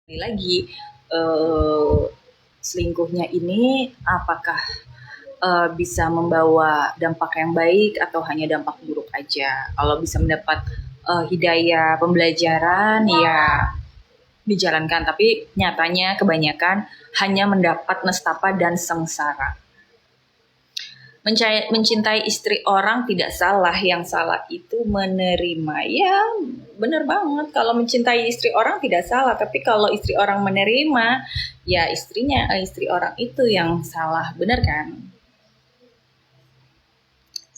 Lagi selingkuhnya ini apakah bisa membawa dampak yang baik atau hanya dampak buruk aja. Kalau bisa mendapat hidayah pembelajaran ya dijalankan, tapi nyatanya kebanyakan hanya mendapat nestapa dan sengsara. Mencintai istri orang tidak salah, yang salah itu menerima. Ya bener banget, kalau mencintai istri orang tidak salah, tapi kalau istri orang menerima, ya istri orang itu yang salah, bener kan?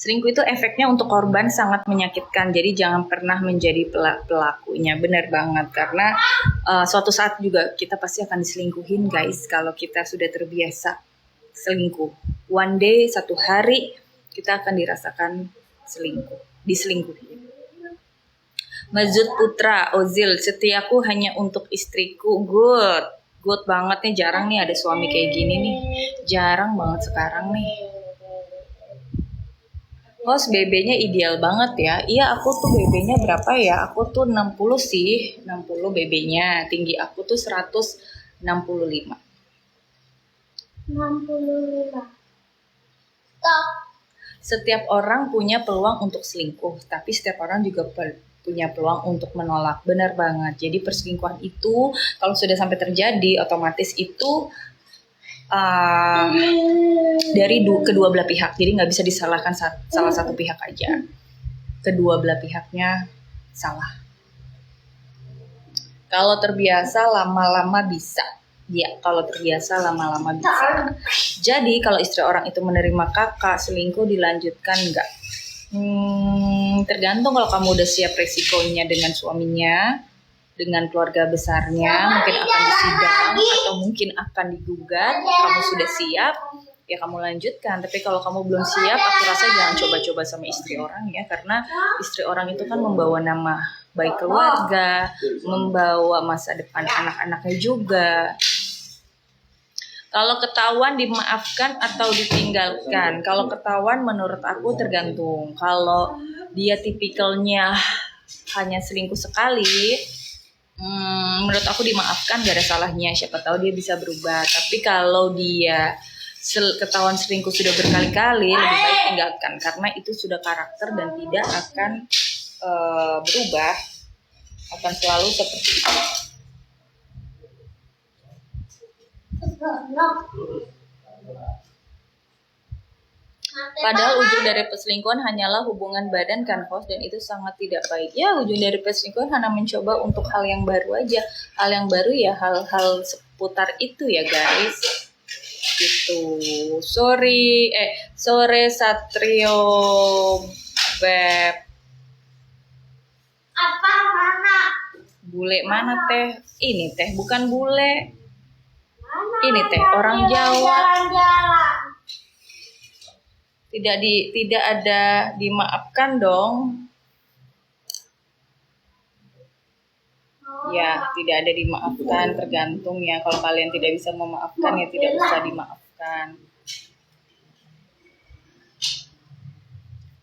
Selingkuh itu efeknya untuk korban sangat menyakitkan, jadi jangan pernah menjadi pelakunya. Benar banget, karena suatu saat juga kita pasti akan diselingkuhin guys, kalau kita sudah terbiasa selingkuh. One day, satu hari, kita akan dirasakan diselingkuhi. Mazut Putra Ozil, setiaku hanya untuk istriku. Good banget nih, jarang nih ada suami kayak gini nih. Jarang banget sekarang nih. Host BB-nya ideal banget ya. Iya, aku tuh BB-nya berapa ya? Aku tuh 60 sih, 60 BB-nya. Tinggi aku tuh 165. 65. Stop. Setiap orang punya peluang untuk selingkuh, tapi setiap orang juga punya peluang untuk menolak. Benar banget. Jadi perselingkuhan itu kalau sudah sampai terjadi, otomatis itu dari kedua belah pihak, jadi nggak bisa disalahkan salah satu pihak aja, kedua belah pihaknya salah. Kalau terbiasa lama-lama bisa, ya kalau terbiasa lama-lama bisa. Jadi kalau istri orang itu menerima kakak selingkuh, dilanjutkan nggak? Tergantung. Kalau kamu udah siap resikonya dengan suaminya, dengan keluarga besarnya, mungkin akan disidang atau mungkin akan digugat, kamu sudah siap, ya kamu lanjutkan. Tapi kalau kamu belum siap, aku rasa jangan coba-coba sama istri orang ya, karena istri orang itu kan membawa nama baik keluarga, membawa masa depan anak-anaknya juga. Kalau ketahuan dimaafkan atau ditinggalkan? Kalau ketahuan menurut aku tergantung. Kalau dia tipikalnya hanya selingkuh sekali, menurut aku dimaafkan, gak ada salahnya, siapa tahu dia bisa berubah. Tapi kalau dia ketahuan selingkuh sudah berkali-kali, lebih baik tinggalkan, karena itu sudah karakter dan tidak akan berubah, akan selalu seperti itu. Padahal ujung dari perselingkuhan hanyalah hubungan badan kan host, dan itu sangat tidak baik. Ya, ujung dari perselingkuhan hanya mencoba untuk hal yang baru aja. Hal yang baru ya hal-hal seputar itu ya guys. Gitu. Sore Satrio Beb. Apa mana? Bule mana teh? Ini teh bukan bule. Ini teh orang Jawa. Tidak ada dimaafkan dong. Ya, tidak ada dimaafkan, tergantung ya. Kalau kalian tidak bisa memaafkan ya tidak usah dimaafkan.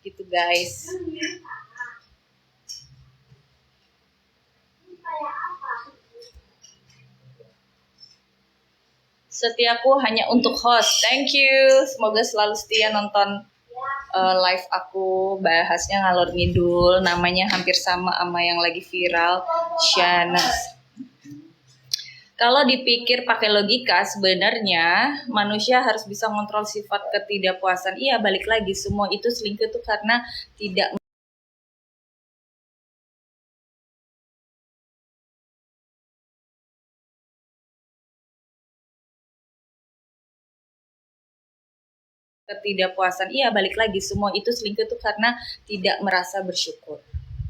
Gitu guys. Setiaku hanya untuk host. Thank you. Semoga selalu setia nonton live aku. Bahasnya ngalor ngidul. Namanya hampir sama yang lagi viral, Shanas. Kalau dipikir pakai logika, sebenarnya manusia harus bisa mengontrol sifat ketidakpuasan. Iya, balik lagi, semua itu selingkuh itu karena tidak ketidakpuasan. Iya, balik lagi, semua itu selingkuh itu karena tidak merasa bersyukur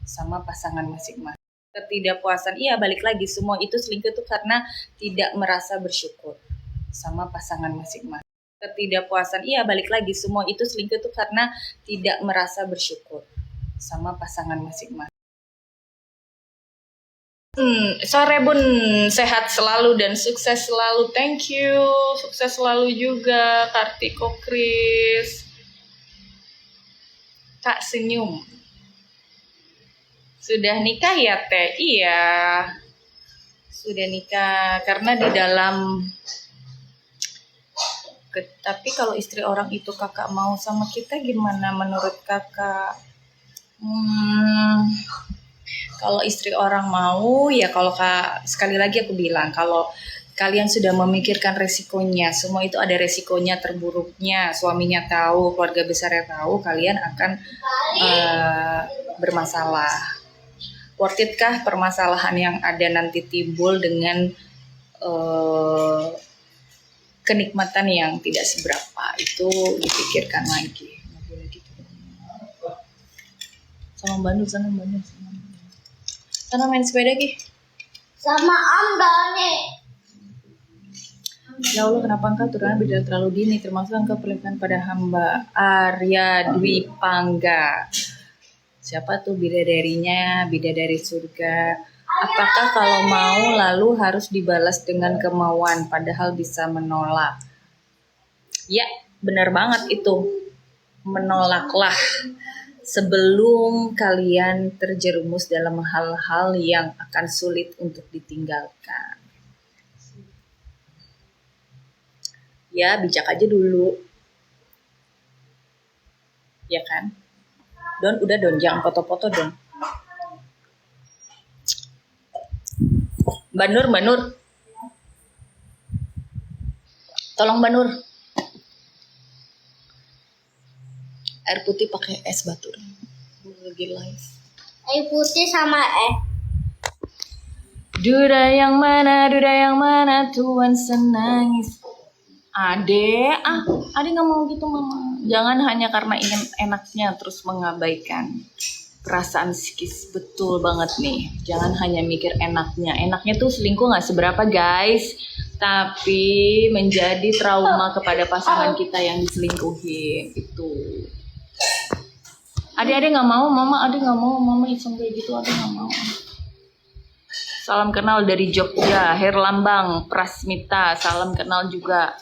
sama pasangan masing-masing. Ketidakpuasan. Iya, balik lagi, semua itu selingkuh itu karena tidak merasa bersyukur sama pasangan masing-masing. Ketidakpuasan. Iya, balik lagi, semua itu selingkuh itu karena tidak merasa bersyukur sama pasangan masing-masing. Sore Bun, sehat selalu dan sukses selalu. Thank you, sukses selalu juga Kartiko Kris. Kak senyum. Sudah nikah ya Teh? Iya. sudah nikah. Karena di dalam tapi kalau istri orang itu kakak mau sama kita gimana menurut kakak? Kalau istri orang mau ya, kalau sekali lagi aku bilang, kalau kalian sudah memikirkan resikonya, semua itu ada resikonya terburuknya, suaminya tahu, keluarga besarnya tahu, kalian akan bermasalah. Worth it kah permasalahan yang ada nanti timbul dengan kenikmatan yang tidak seberapa? Itu dipikirkan lagi. Sama Bandung, sana main sepeda Ki. Sama Amba nih. Ya Allah, kenapa engkau turunnya beda terlalu dini, termasuk engkau perlihatkan pada hamba. Arya Dwi Pangga. Siapa tuh bidadarinya, bidadari surga? Apakah kalau mau lalu harus dibalas dengan kemauan, padahal bisa menolak? Ya, benar banget itu. Menolaklah sebelum kalian terjerumus dalam hal-hal yang akan sulit untuk ditinggalkan. Ya, bijak aja dulu. Ya kan? Udah jangan foto-foto dong. Mbak Nur. Tolong Mbak Nur. Air putih pakai es batu. Lagi live. Air putih sama Duda yang mana Tuhan senangis. Ade nggak mau gitu mama. Jangan hanya karena ingin enaknya terus mengabaikan perasaan psikis. Betul banget nih. Jangan hanya mikir enaknya. Enaknya tuh selingkuh nggak seberapa guys, tapi menjadi trauma kepada pasangan kita yang diselingkuhin itu. Ade nggak mau mama, Ade nggak mau mama iseng kayak gitu, Ade nggak mau. Salam kenal dari Jogja, Herlambang Prasmita, salam kenal juga.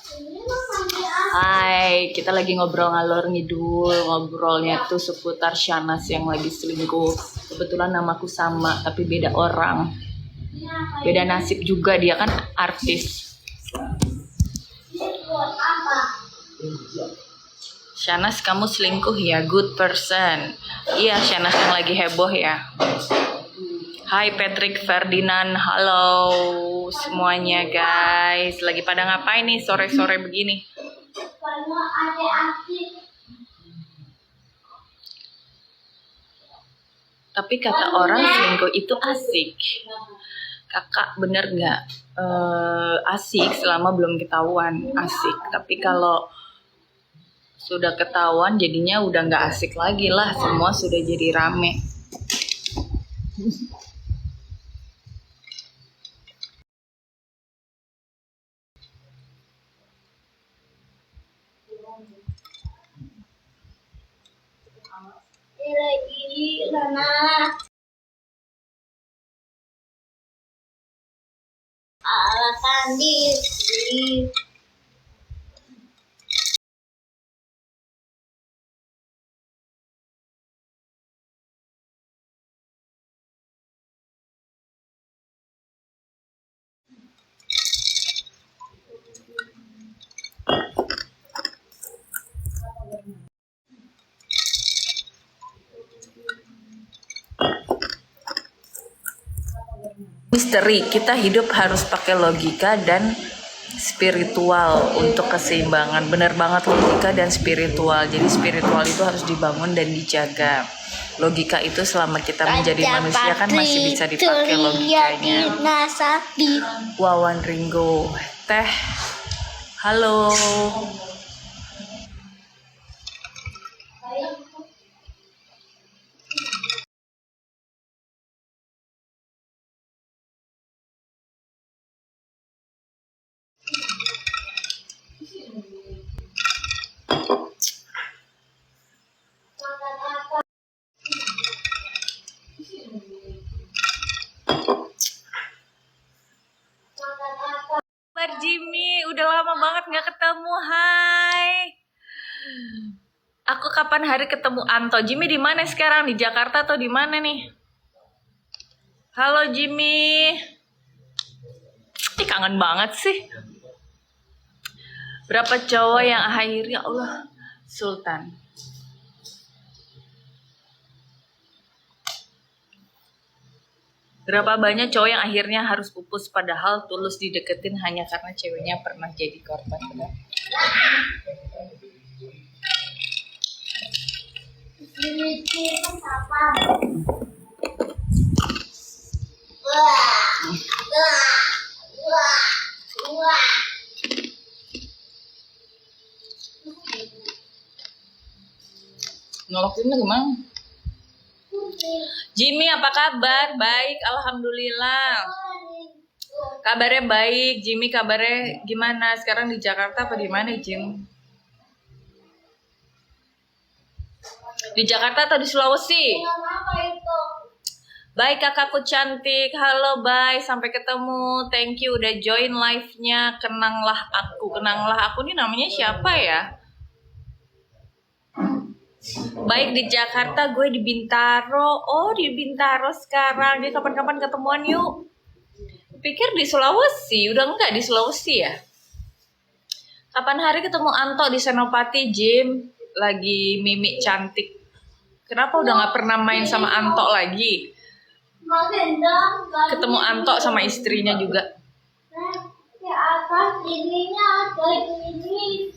Hai, kita lagi ngobrol ngalor ngidul, ngobrolnya tuh seputar Shanas yang lagi selingkuh. Kebetulan namaku sama, tapi beda orang. Beda nasib juga, dia kan artis. Shanas, kamu selingkuh ya, good person. Iya, Shanas yang lagi heboh ya. Hai Patrick Ferdinand, halo semuanya guys. Lagi pada ngapain nih sore-sore begini? Tapi kata orang selingkuh itu asik. Kakak bener nggak? Asik selama belum ketahuan, asik. Tapi kalau sudah ketahuan jadinya udah nggak asik lagi lah. Semua sudah jadi rame. Alasan diri. Misteri, kita hidup harus pakai logika dan spiritual untuk keseimbangan. Bener banget, logika dan spiritual. Jadi spiritual itu harus dibangun dan dijaga. Logika itu selama kita menjadi manusia kan masih bisa dipakai logikanya. Wawan Ringo, Teh, halo. Mbak Jimmy, udah lama banget gak ketemu, hai. Aku kapan hari ketemu Anto? Jimmy di mana sekarang? Di Jakarta atau di mana nih? Halo Jimmy. Ih, kangen banget sih. Berapa cowok yang akhirnya Allah Sultan. Berapa banyak cowok yang akhirnya harus pupus padahal tulus dideketin hanya karena ceweknya pernah jadi korban. Benar. Nolokinnya gimana? Jimmy apa kabar? Baik, alhamdulillah. Kabarnya baik. Jimmy kabarnya gimana? Sekarang di Jakarta apa di mana, Jim? Di Jakarta atau di Sulawesi? Baik kakakku cantik. Halo, bye. Sampai ketemu. Thank you udah join live-nya. Kenanglah aku. Kenanglah aku ini namanya siapa ya? Baik di Jakarta, gue di Bintaro. Oh, di Bintaro sekarang. Jadi kapan-kapan ketemuan yuk. Pikir di Sulawesi, udah enggak di Sulawesi ya? Kapan hari ketemu Anto di Senopati, Jim? Lagi mimik cantik. Kenapa udah nggak pernah main sama Anto lagi? Ketemu Anto sama istrinya juga. Di atas ininya ada ini.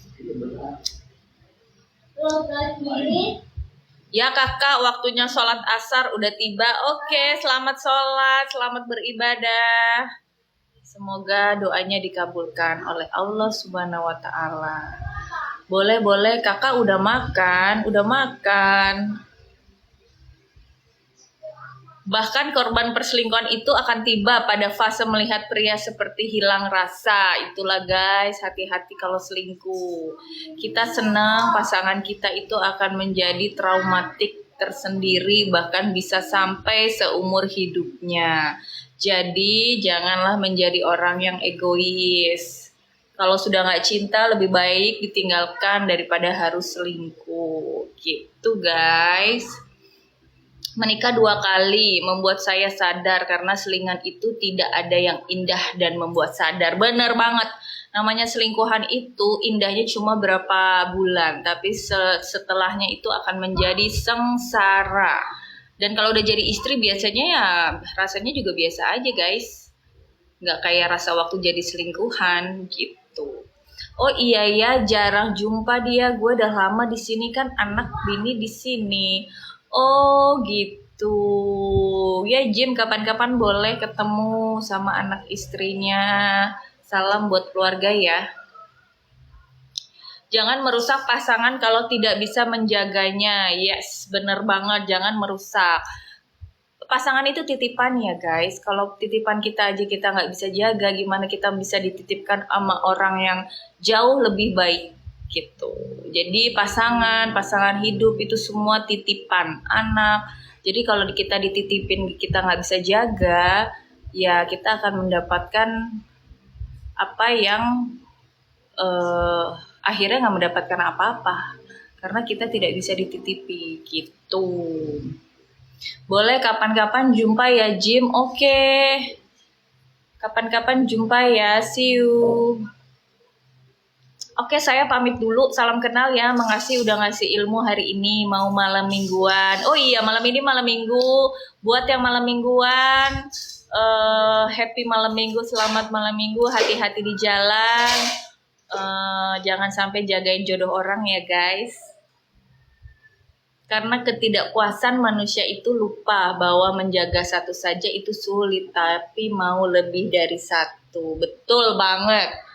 Ya kakak, waktunya sholat asar udah tiba. Oke, selamat sholat, selamat beribadah. Semoga doanya dikabulkan oleh Allah Subhanahu wa Ta'ala. Boleh, kakak udah makan. Bahkan korban perselingkuhan itu akan tiba pada fase melihat pria seperti hilang rasa. Itulah guys, hati-hati kalau selingkuh. Kita senang pasangan kita itu akan menjadi traumatik tersendiri, bahkan bisa sampai seumur hidupnya. Jadi janganlah menjadi orang yang egois. Kalau sudah nggak cinta, lebih baik ditinggalkan daripada harus selingkuh. Gitu guys. Menikah 2 kali membuat saya sadar karena selingan itu tidak ada yang indah dan membuat sadar. Bener banget, namanya selingkuhan itu indahnya cuma berapa bulan, tapi setelahnya itu akan menjadi sengsara. Dan kalau udah jadi istri biasanya ya rasanya juga biasa aja guys. Nggak kayak rasa waktu jadi selingkuhan gitu. Oh iya ya, jarang jumpa dia. Gue udah lama di sini kan, anak bini di sini. Oh gitu. Ya Jim, kapan-kapan boleh ketemu sama anak istrinya. Salam buat keluarga ya. Jangan merusak pasangan kalau tidak bisa menjaganya. Yes, bener banget. Jangan merusak. Pasangan itu titipan ya guys. Kalau titipan kita aja kita nggak bisa jaga, gimana kita bisa dititipkan sama orang yang jauh lebih baik gitu. Jadi pasangan hidup itu semua titipan anak. Jadi kalau kita dititipin kita nggak bisa jaga, ya kita akan mendapatkan apa yang akhirnya nggak mendapatkan apa-apa karena kita tidak bisa dititipi gitu. Boleh kapan-kapan jumpa ya Jim. Oke. Kapan-kapan jumpa ya. See you. Oke, saya pamit dulu. Salam kenal ya. Makasih udah ngasih ilmu hari ini. Mau malam mingguan. Oh iya, malam ini malam minggu. Buat yang malam mingguan, happy malam minggu. Selamat malam minggu. Hati-hati di jalan. Jangan sampai jagain jodoh orang ya guys. Karena ketidakpuasan manusia itu lupa bahwa menjaga satu saja itu sulit. Tapi mau lebih dari satu. Betul banget.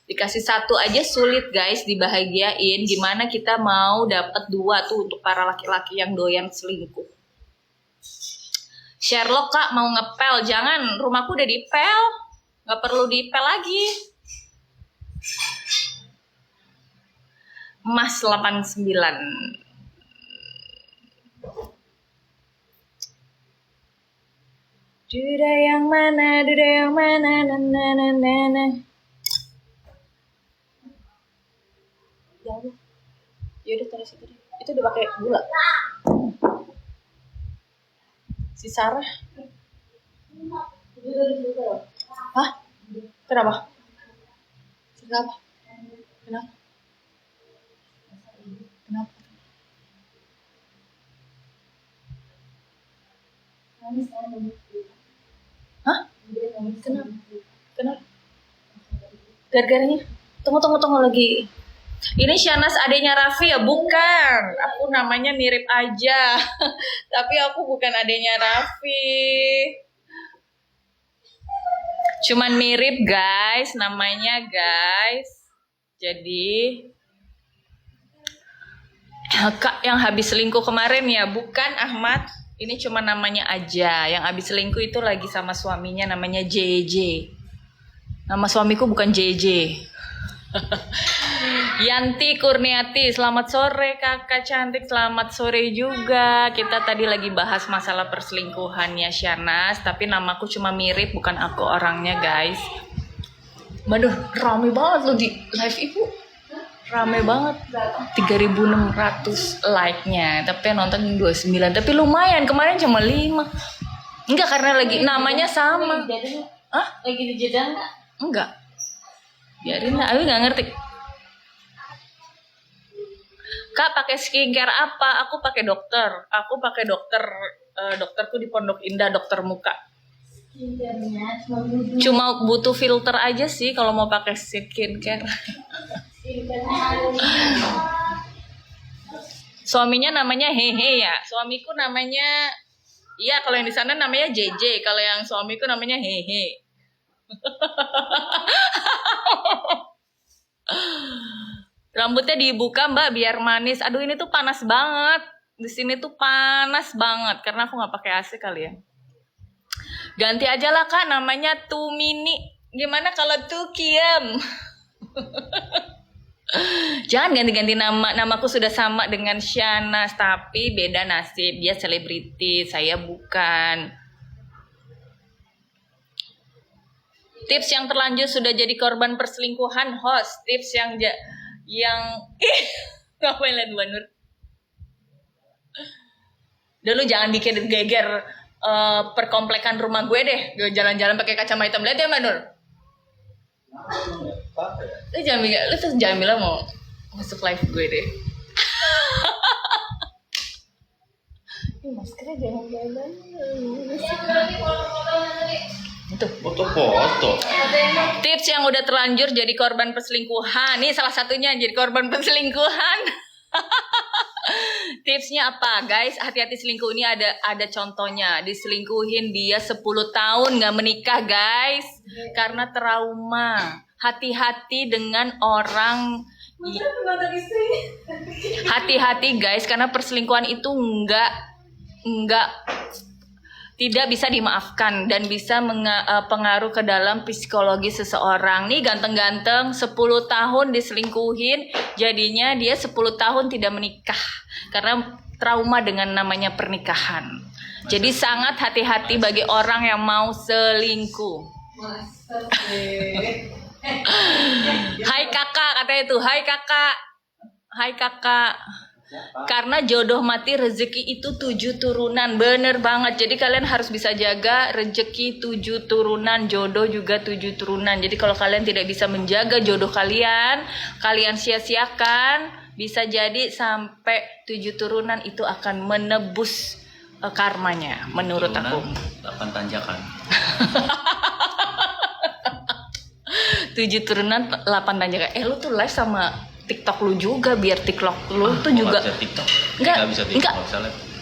Dikasih satu aja sulit guys dibahagiain. Gimana kita mau dapat 2 tuh untuk para laki-laki yang doyan selingkuh. Sherlock kak mau ngepel. Jangan, rumahku udah dipel. Gak perlu dipel lagi. Mas 89. Duda yang mana, na. Ya udah taruh situ deh. Itu udah pakai gula. Si Sarah. Hah? Kenapa? Kenapa? Kenapa? Kenapa? Hah? Kenapa? Kenapa? Gara-garanya? Tunggu lagi. Ini Shanas adanya Raffi ya? Bukan. Aku namanya mirip aja. Tapi aku bukan adanya Raffi. Cuman mirip guys, namanya guys. Jadi Kak yang habis selingkuh kemarin ya, bukan Ahmad. Ini cuma namanya aja. Yang habis selingkuh itu lagi sama suaminya namanya JJ. Nama suamiku bukan JJ. Yanti Kurniati, selamat sore kakak cantik, selamat sore juga. Kita tadi lagi bahas masalah perselingkuhannya Shanas, tapi namaku cuma mirip, bukan aku orangnya guys. Waduh, rame banget loh di live ibu. Rame banget, 3.600 like-nya, tapi yang nonton 29, tapi lumayan, kemarin cuma 5. Enggak, karena lagi namanya sama. Hah? Lagi di Jeddah enggak? Enggak. Biarin lah, aku nggak ngerti. Kak pakai skincare apa? Aku pakai dokter. Dokterku di Pondok Indah, dokter muka. Cuma butuh filter aja sih kalau mau pakai skincare. Suaminya namanya Hehe ya. Suamiku namanya, iya kalau yang di sana namanya JJ. Kalau yang suamiku namanya Hehe. Rambutnya dibuka mbak biar manis. Aduh ini tuh panas banget. Di sini tuh panas banget karena aku nggak pakai AC kali ya. Ganti aja lah kak, namanya Tumini. Gimana kalau Tukiem? Jangan ganti-ganti nama. Namaku sudah sama dengan Shanas, tapi beda nasib. Dia selebriti, saya bukan. Tips yang terlanjur sudah jadi korban perselingkuhan host. Tips yang ngapain liat Mbak Nur? Dulu jangan bikin geger perkomplekan rumah gue deh. Gue jalan-jalan pakai kacamata hitam. Lihat ya Mbak Nur. Lu jangan bilang mau masuk live gue deh. Ini maskernya jangan jalan. Itu foto-foto. tips yang udah terlanjur jadi korban perselingkuhan. Nih salah satunya jadi korban perselingkuhan. Tipsnya apa guys? Hati-hati selingkuh ini ada contohnya. Diselingkuhin dia 10 tahun gak menikah guys. Karena trauma. Hati-hati dengan orang. Hati-hati guys, karena perselingkuhan itu tidak bisa dimaafkan dan bisa pengaruh ke dalam psikologi seseorang. Nih ganteng-ganteng 10 tahun diselingkuhin, jadinya dia 10 tahun tidak menikah karena trauma dengan namanya pernikahan. Jadi sangat hati-hati bagi orang yang mau selingkuh. Hai kakak, katanya itu. Hai kakak. Karena jodoh mati rezeki itu 7 turunan. Bener banget. Jadi kalian harus bisa jaga rezeki 7 turunan, jodoh juga 7 turunan. Jadi kalau kalian tidak bisa menjaga jodoh kalian sia-siakan, bisa jadi sampai 7 turunan itu akan menebus karmanya menurut aku. 8 tanjakan. 7 turunan 8 tanjakan. Lu tuh live sama TikTok lu juga biar TikTok lu tuh juga Bisa TikTok. Enggak bisa TikTok.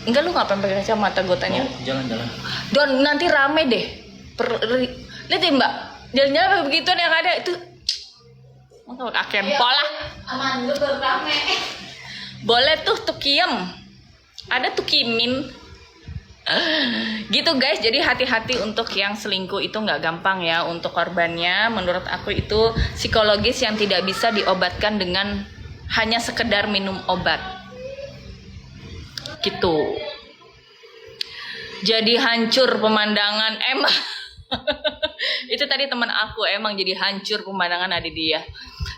Enggak lu ngapain pakai kacamata gue tanya. Jalan-jalan. Don nanti rame deh. Lihat ya Mbak, jalan-jalan begitu yang ada itu. Mau aken pola. Aman lu baru rame. Boleh tuh tukiem. Ada tukimin. Gitu guys, jadi hati-hati untuk yang selingkuh itu nggak gampang ya untuk korbannya. Menurut aku itu psikologis yang tidak bisa diobatkan dengan hanya sekedar minum obat gitu. Jadi hancur pemandangan emang. Itu tadi teman aku emang jadi hancur pemandangan ada dia.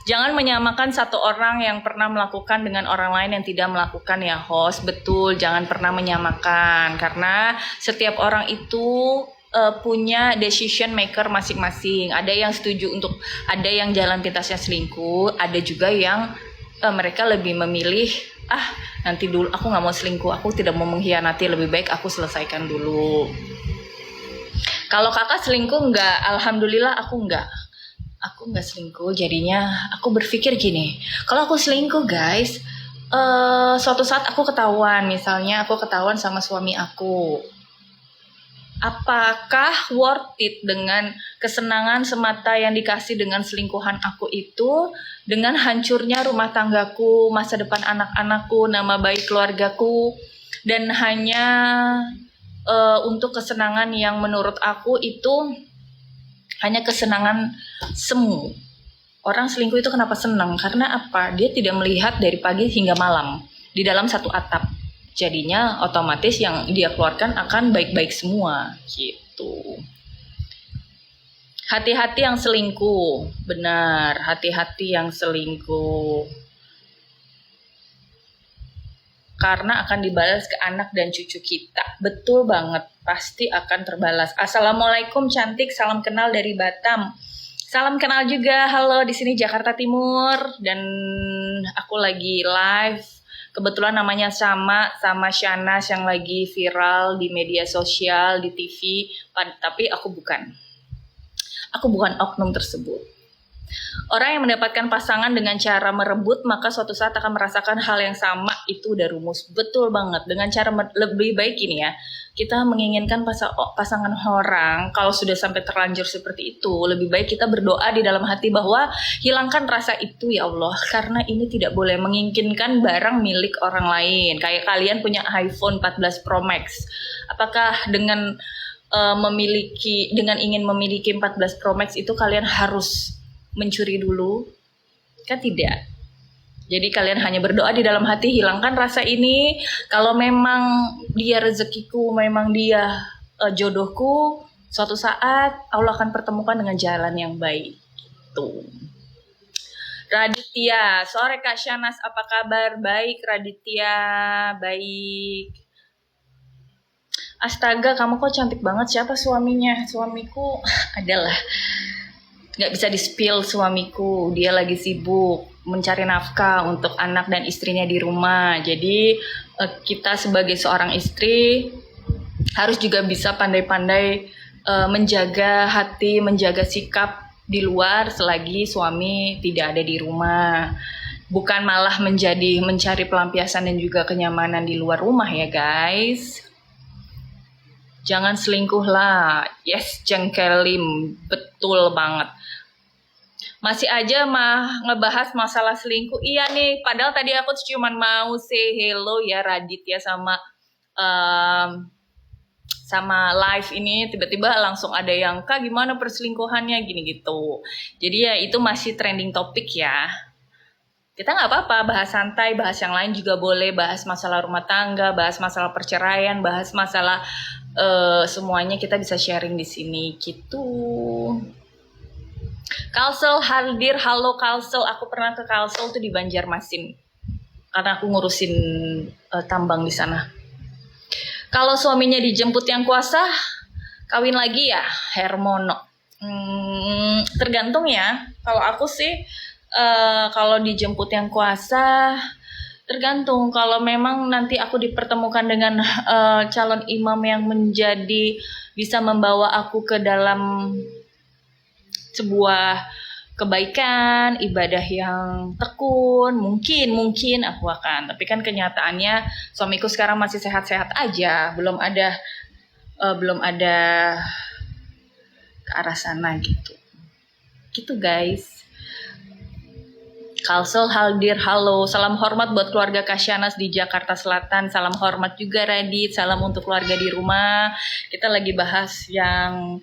Jangan menyamakan satu orang yang pernah melakukan dengan orang lain yang tidak melakukan ya host. Betul, jangan pernah menyamakan. Karena setiap orang itu punya decision maker masing-masing. Ada yang setuju untuk, ada yang jalan pintasnya selingkuh, ada juga yang mereka lebih memilih nanti dulu, aku nggak mau selingkuh, aku tidak mau mengkhianati, lebih baik aku selesaikan dulu. Kalau kakak selingkuh nggak? Alhamdulillah aku nggak selingkuh. Jadinya aku berpikir gini, kalau aku selingkuh guys, suatu saat aku ketahuan, misalnya aku ketahuan sama suami aku, apakah worth it dengan kesenangan semata yang dikasih dengan selingkuhan aku itu, dengan hancurnya rumah tanggaku, masa depan anak-anakku, nama baik keluargaku, dan hanya untuk kesenangan yang menurut aku itu hanya kesenangan semu. Orang selingkuh itu kenapa senang? Karena apa? Dia tidak melihat dari pagi hingga malam di dalam satu atap. Jadinya otomatis yang dia keluarkan akan baik-baik semua gitu. Hati-hati yang selingkuh. Benar, hati-hati yang selingkuh. Karena akan dibalas ke anak dan cucu kita. Betul banget, pasti akan terbalas. Assalamualaikum cantik, salam kenal dari Batam. Salam kenal juga, halo, di sini Jakarta Timur, dan aku lagi live. Kebetulan namanya sama Shanas yang lagi viral di media sosial, di TV, tapi aku bukan oknum tersebut. Orang yang mendapatkan pasangan dengan cara merebut, maka suatu saat akan merasakan hal yang sama, itu udah rumus. Betul banget, dengan cara lebih baik ini ya, kita menginginkan pasangan orang, kalau sudah sampai terlanjur seperti itu, lebih baik kita berdoa di dalam hati bahwa hilangkan rasa itu ya Allah, karena ini tidak boleh menginginkan barang milik orang lain. Kayak kalian punya iPhone 14 Pro Max, apakah dengan ingin memiliki 14 Pro Max itu kalian harus mencuri dulu? Kan tidak. Jadi kalian hanya berdoa di dalam hati, hilangkan rasa ini. Kalau memang dia rezekiku, memang dia jodohku, suatu saat Allah akan pertemukan dengan jalan yang baik. Tuh. Raditya, sore Kak Shanas, apa kabar? Baik Raditya, baik. Astaga, kamu kok cantik banget. Siapa suaminya? Suamiku adalah gak bisa di-spill suamiku, dia lagi sibuk mencari nafkah untuk anak dan istrinya di rumah. Jadi kita sebagai seorang istri harus juga bisa pandai-pandai menjaga hati, menjaga sikap di luar selagi suami tidak ada di rumah. Bukan malah mencari pelampiasan dan juga kenyamanan di luar rumah ya guys. Jangan selingkuh lah. Yes, jengkelim, betul banget. Masih aja ngebahas masalah selingkuh. Iya nih, padahal tadi aku cuma mau say hello ya Raditya sama live ini, tiba-tiba langsung ada yang, Kak gimana perselingkuhannya gini gitu. Jadi ya itu masih trending topik ya. Kita nggak apa-apa, bahas santai, bahas yang lain juga boleh, bahas masalah rumah tangga, bahas masalah perceraian, bahas masalah semuanya kita bisa sharing di sini gitu. Kalsel hadir, halo Kalsel, aku pernah ke Kalsel tuh di Banjarmasin karena aku ngurusin tambang di sana. Kalau suaminya dijemput yang kuasa, kawin lagi ya, Hermono. Tergantung ya. Kalau aku sih, kalau dijemput yang kuasa, tergantung. Kalau memang nanti aku dipertemukan dengan calon imam yang bisa membawa aku ke dalam sebuah kebaikan, ibadah yang tekun, mungkin aku akan. Tapi kan kenyataannya suamiku sekarang masih sehat-sehat aja, belum ada ke arah sana gitu. Gitu guys. Kalsel hadir, halo, salam hormat buat keluarga Kasyanas di Jakarta Selatan, salam hormat juga Radit, salam untuk keluarga di rumah. Kita lagi bahas yang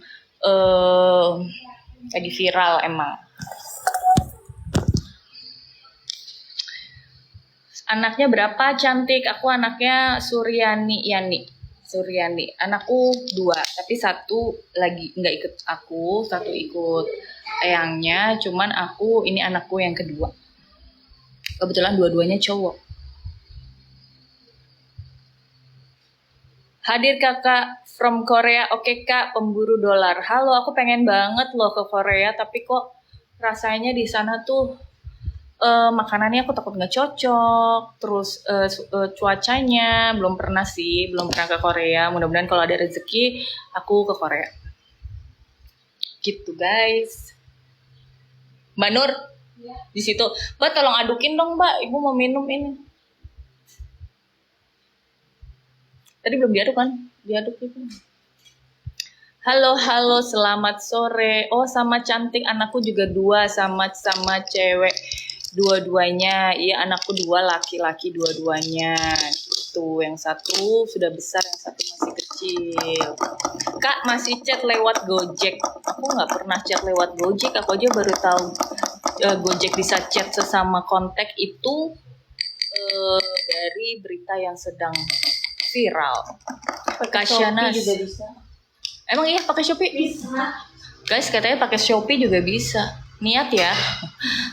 tadi viral emang. Anaknya berapa cantik? Aku anaknya Suryani. Anakku 2, tapi satu lagi nggak ikut aku, satu ikut eyangnya. Cuman ini anakku yang kedua. Kebetulan dua-duanya cowok. Hadir kakak from Korea. Oke kak, pemburu dolar. Halo, aku pengen banget loh ke Korea, tapi kok rasanya di sana tuh makanannya aku takut nggak cocok. Terus cuacanya belum pernah sih, belum pernah ke Korea. Mudah-mudahan kalau ada rezeki aku ke Korea. Gitu guys. Mbak Nur di situ. Mbak tolong adukin dong Mbak, Ibu mau minum ini. Tadi belum diaduk kan? Diaduk itu. Halo, selamat sore. Oh, sama cantik, anakku juga 2, sama cewek dua-duanya. Iya, anakku 2, laki-laki dua-duanya. Gitu, yang satu sudah besar, yang satu masih kecil. Kak, masih chat lewat Gojek. Aku nggak pernah chat lewat Gojek, aku aja baru tahu Gojek bisa chat sesama kontak itu dari berita yang sedang viral. Kasyana juga bisa. Emang iya pakai Shopee? Bisa. Guys, katanya pakai Shopee juga bisa. Niat ya.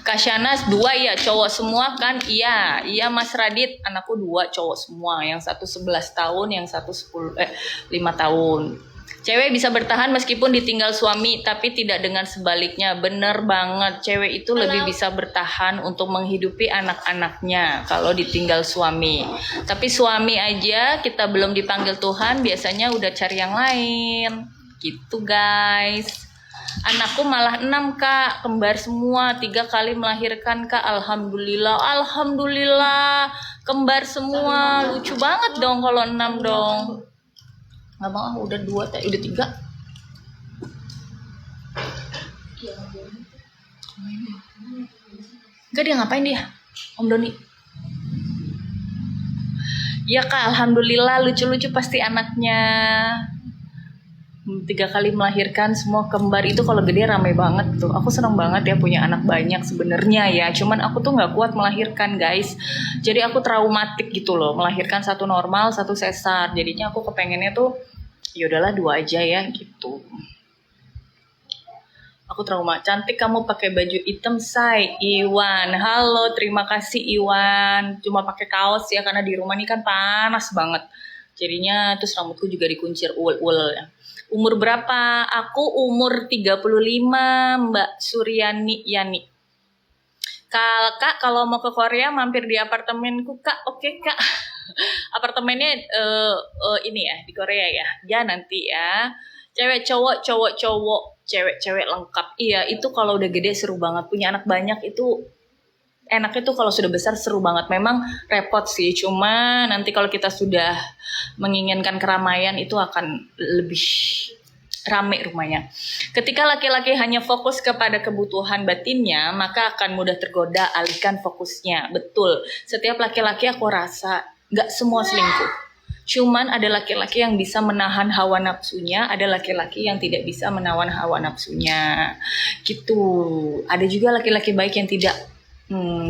Kasyana 2 ya, cowok semua kan? Iya, Mas Radit, anakku 2 cowok semua. Yang satu 11 tahun, yang satu 5 tahun. Cewek bisa bertahan meskipun ditinggal suami, tapi tidak dengan sebaliknya. Bener banget, cewek itu lebih bisa bertahan untuk menghidupi anak-anaknya kalau ditinggal suami. Tapi suami aja kita belum dipanggil Tuhan, biasanya udah cari yang lain. Gitu guys. Anakku malah 6 kak, kembar semua, 3 kali melahirkan kak. Alhamdulillah, kembar semua. Lucu banget dong kalau 6 dong. Nggak mau, udah 2, udah 3. Enggak, dia ngapain dia? Om Doni. Ya kak, alhamdulillah lucu-lucu pasti anaknya. 3 kali melahirkan semua kembar itu kalau gede rame banget tuh. Aku seneng banget ya punya anak banyak sebenarnya ya. Cuman aku tuh nggak kuat melahirkan guys. Jadi aku traumatik gitu loh. Melahirkan 1 normal, 1 sesar. Jadinya aku kepengennya tuh ya udahlah 2 aja ya gitu. Aku trauma. Cantik kamu pakai baju hitam say. Iwan. Halo, terima kasih Iwan. Cuma pakai kaos ya karena di rumah ini kan panas banget. Jadinya terus rambutku juga dikuncir ul-ul ya. Umur berapa? Aku umur 35, Mbak Suryani Yani. Kak, kalau mau ke Korea mampir di apartemenku, Kak. Oke, Kak. Apartemennya ini ya, di Korea ya. Ya, nanti ya. Cewek, cowok, cewek lengkap. Iya, itu kalau udah gede seru banget. Punya anak banyak itu enaknya tuh kalau sudah besar seru banget. Memang repot sih, cuma nanti kalau kita sudah menginginkan keramaian itu akan lebih rame rumahnya. Ketika laki-laki hanya fokus kepada kebutuhan batinnya, maka akan mudah tergoda, alihkan fokusnya. Betul, setiap laki-laki aku rasa gak semua selingkuh. Cuman ada laki-laki yang bisa menahan hawa nafsunya, ada laki-laki yang tidak bisa menahan hawa nafsunya. Gitu. Ada juga laki-laki baik yang tidak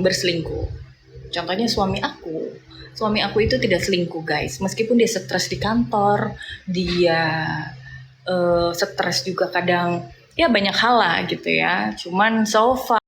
berselingkuh. Contohnya suami aku. Suami aku itu tidak selingkuh guys. Meskipun dia stres di kantor, dia stres juga kadang ya banyak hal lah gitu ya. Cuman so far